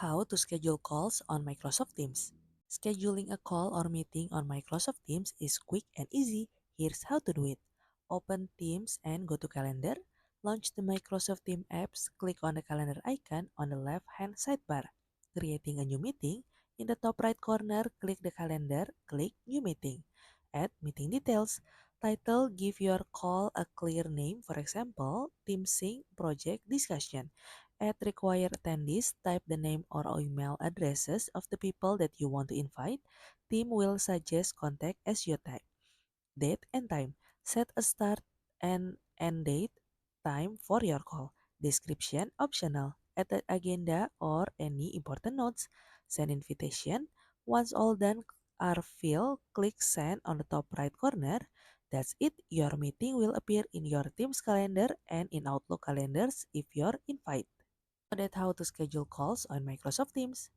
How to schedule calls on Microsoft Teams. Scheduling a call or meeting on Microsoft Teams is quick and easy. Here's how to do it. Open Teams and go to Calendar. Launch the Microsoft Teams apps. Click on the calendar icon on the left-hand sidebar. Creating a new meeting. In the top right corner, click the calendar. Click New Meeting. Add meeting details. Title, give your call a clear name. For example, Team Sync Project Discussion. At required attendees, type the name or email addresses of the people that you want to invite. Team will suggest contact as you type. Date and time. Set a start and end date time for your call. Description optional. Add the agenda or any important notes. Send invitation. Once all done are filled, click send on the top right corner. That's it. Your meeting will appear in your Teams calendar and in Outlook calendars if you're invited. That's how to schedule calls on Microsoft Teams.